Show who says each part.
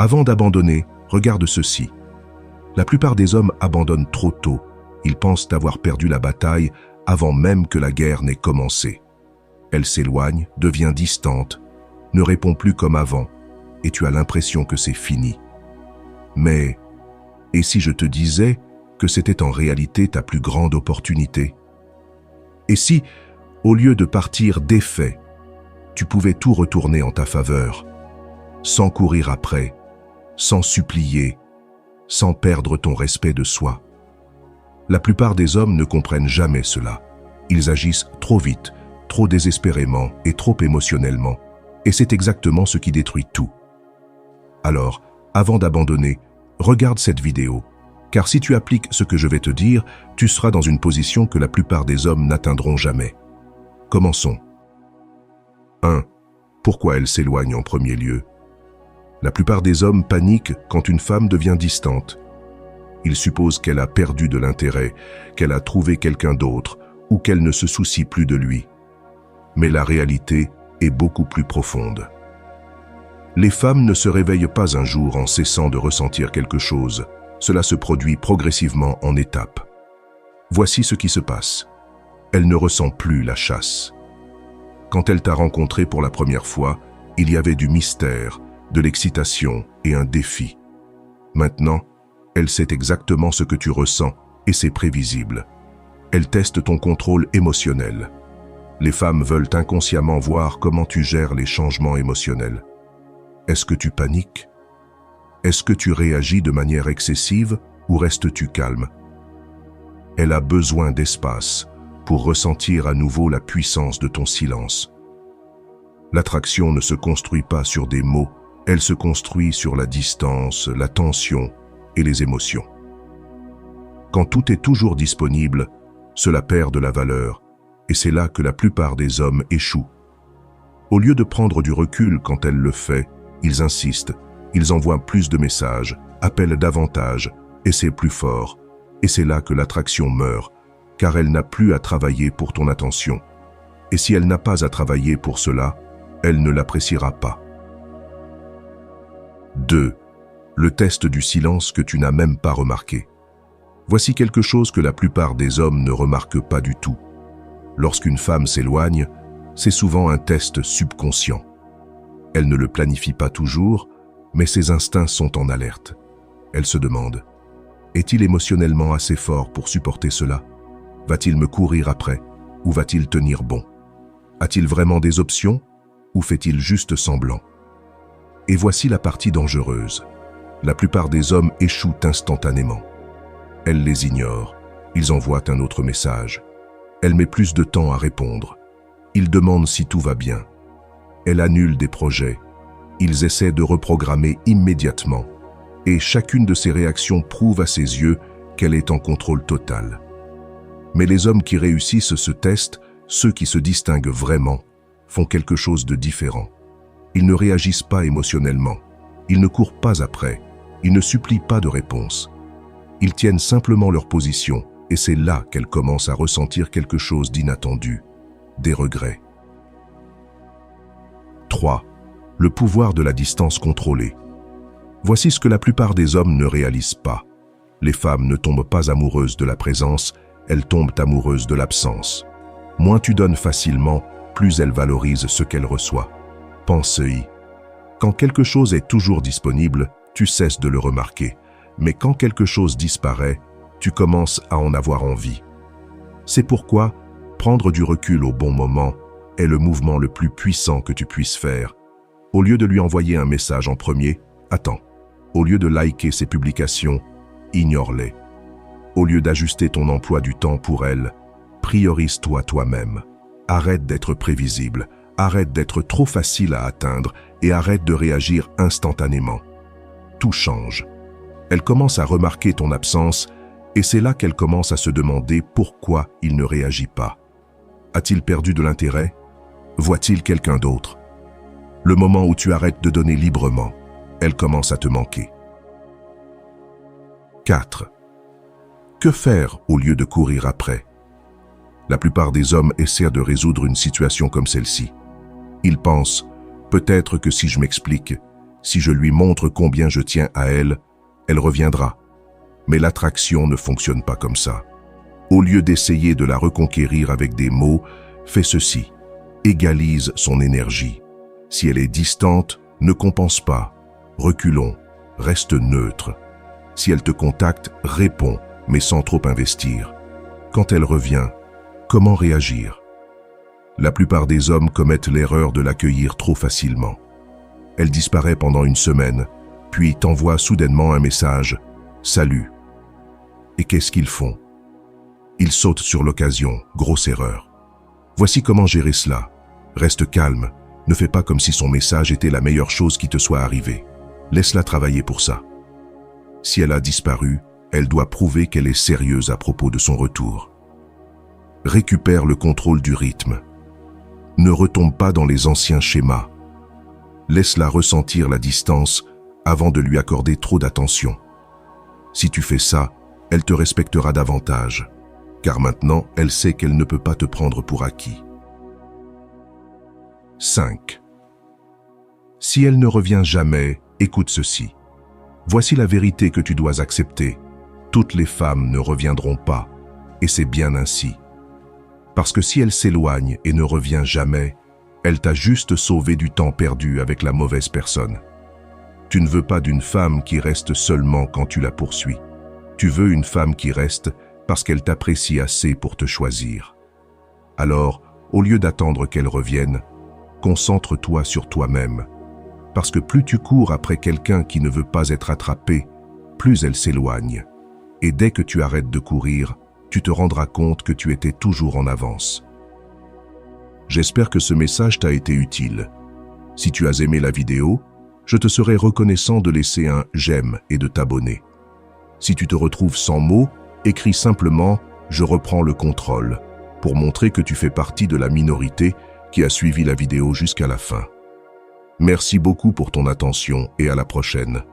Speaker 1: Avant d'abandonner, regarde ceci. La plupart des hommes abandonnent trop tôt. Ils pensent avoir perdu la bataille avant même que la guerre n'ait commencé. Elle s'éloigne, devient distante, ne répond plus comme avant, et tu as l'impression que c'est fini. Mais, et si je te disais que c'était en réalité ta plus grande opportunité? Et si, au lieu de partir défait, tu pouvais tout retourner en ta faveur, sans courir après, sans supplier, sans perdre ton respect de soi? La plupart des hommes ne comprennent jamais cela. Ils agissent trop vite, trop désespérément et trop émotionnellement, et c'est exactement ce qui détruit tout. Alors, avant d'abandonner, regarde cette vidéo, car si tu appliques ce que je vais te dire, tu seras dans une position que la plupart des hommes n'atteindront jamais. Commençons. 1. Pourquoi elle s'éloigne en premier lieu? La plupart des hommes paniquent quand une femme devient distante. Ils supposent qu'elle a perdu de l'intérêt, qu'elle a trouvé quelqu'un d'autre ou qu'elle ne se soucie plus de lui. Mais la réalité est beaucoup plus profonde. Les femmes ne se réveillent pas un jour en cessant de ressentir quelque chose. Cela se produit progressivement en étapes. Voici ce qui se passe. Elle ne ressent plus la chasse. Quand elle t'a rencontré pour la première fois, il y avait du mystère, de l'excitation et un défi. Maintenant, elle sait exactement ce que tu ressens et c'est prévisible. Elle teste ton contrôle émotionnel. Les femmes veulent inconsciemment voir comment tu gères les changements émotionnels. Est-ce que tu paniques? Est-ce que tu réagis de manière excessive ou restes-tu calme? Elle a besoin d'espace pour ressentir à nouveau la puissance de ton silence. L'attraction ne se construit pas sur des mots, elle se construit sur la distance, la tension et les émotions. Quand tout est toujours disponible, cela perd de la valeur, et c'est là que la plupart des hommes échouent. Au lieu de prendre du recul quand elle le fait, ils insistent, ils envoient plus de messages, appellent davantage, essaient plus fort, et c'est là que l'attraction meurt, car elle n'a plus à travailler pour ton attention. Et si elle n'a pas à travailler pour cela, elle ne l'appréciera pas. 2. Le test du silence que tu n'as même pas remarqué. Voici quelque chose que la plupart des hommes ne remarquent pas du tout. Lorsqu'une femme s'éloigne, c'est souvent un test subconscient. Elle ne le planifie pas toujours, mais ses instincts sont en alerte. Elle se demande, est-il émotionnellement assez fort pour supporter cela? Va-t-il me courir après ou va-t-il tenir bon? A-t-il vraiment des options ou fait-il juste semblant? Et voici la partie dangereuse. La plupart des hommes échouent instantanément. Elle les ignore, ils envoient un autre message. Elle met plus de temps à répondre. Ils demandent si tout va bien. Elle annule des projets. Ils essaient de reprogrammer immédiatement. Et chacune de ces réactions prouve à ses yeux qu'elle est en contrôle total. Mais les hommes qui réussissent ce test, ceux qui se distinguent vraiment, font quelque chose de différent. Ils ne réagissent pas émotionnellement. Ils ne courent pas après. Ils ne supplient pas de réponse. Ils tiennent simplement leur position et c'est là qu'elles commencent à ressentir quelque chose d'inattendu, des regrets. 3. Le pouvoir de la distance contrôlée. Voici ce que la plupart des hommes ne réalisent pas. Les femmes ne tombent pas amoureuses de la présence, elles tombent amoureuses de l'absence. Moins tu donnes facilement, plus elles valorisent ce qu'elles reçoivent. Pense-y. Quand quelque chose est toujours disponible, tu cesses de le remarquer. Mais quand quelque chose disparaît, tu commences à en avoir envie. C'est pourquoi prendre du recul au bon moment est le mouvement le plus puissant que tu puisses faire. Au lieu de lui envoyer un message en premier, attends. Au lieu de liker ses publications, ignore-les. Au lieu d'ajuster ton emploi du temps pour elle, priorise-toi toi-même. Arrête d'être prévisible, arrête d'être trop facile à atteindre et arrête de réagir instantanément. Tout change. Elle commence à remarquer ton absence et c'est là qu'elle commence à se demander pourquoi il ne réagit pas. A-t-il perdu de l'intérêt? Voit-il quelqu'un d'autre? Le moment où tu arrêtes de donner librement, elle commence à te manquer. 4. Que faire au lieu de courir après? La plupart des hommes essaient de résoudre une situation comme celle-ci. Ils pensent, peut-être que si je m'explique, Si je lui montre combien je tiens à elle, elle reviendra. Mais l'attraction ne fonctionne pas comme ça. Au lieu d'essayer de la reconquérir avec des mots, fais ceci. Égalise son énergie. Si elle est distante, ne compense pas. Reculons, reste neutre. Si elle te contacte, réponds, mais sans trop investir. Quand elle revient, comment réagir? La plupart des hommes commettent l'erreur de l'accueillir trop facilement. Elle disparaît pendant une semaine, puis t'envoie soudainement un message « Salut ». Et qu'est-ce qu'ils font? Ils sautent sur l'occasion, grosse erreur. Voici comment gérer cela. Reste calme, ne fais pas comme si son message était la meilleure chose qui te soit arrivée. Laisse-la travailler pour ça. Si elle a disparu, elle doit prouver qu'elle est sérieuse à propos de son retour. Récupère le contrôle du rythme. Ne retombe pas dans les anciens schémas. Laisse-la ressentir la distance avant de lui accorder trop d'attention. Si tu fais ça, elle te respectera davantage, car maintenant, elle sait qu'elle ne peut pas te prendre pour acquis. 5. Si elle ne revient jamais, écoute ceci. Voici la vérité que tu dois accepter. Toutes les femmes ne reviendront pas, et c'est bien ainsi. Parce que si elle s'éloigne et ne revient jamais, elle t'a juste sauvé du temps perdu avec la mauvaise personne. Tu ne veux pas d'une femme qui reste seulement quand tu la poursuis. Tu veux une femme qui reste parce qu'elle t'apprécie assez pour te choisir. Alors, au lieu d'attendre qu'elle revienne, concentre-toi sur toi-même. Parce que plus tu cours après quelqu'un qui ne veut pas être attrapé, plus elle s'éloigne. Et dès que tu arrêtes de courir, tu te rendras compte que tu étais toujours en avance. J'espère que ce message t'a été utile. Si tu as aimé la vidéo, je te serai reconnaissant de laisser un j'aime et de t'abonner. Si tu te retrouves sans mots, écris simplement « Je reprends le contrôle » pour montrer que tu fais partie de la minorité qui a suivi la vidéo jusqu'à la fin. Merci beaucoup pour ton attention et à la prochaine.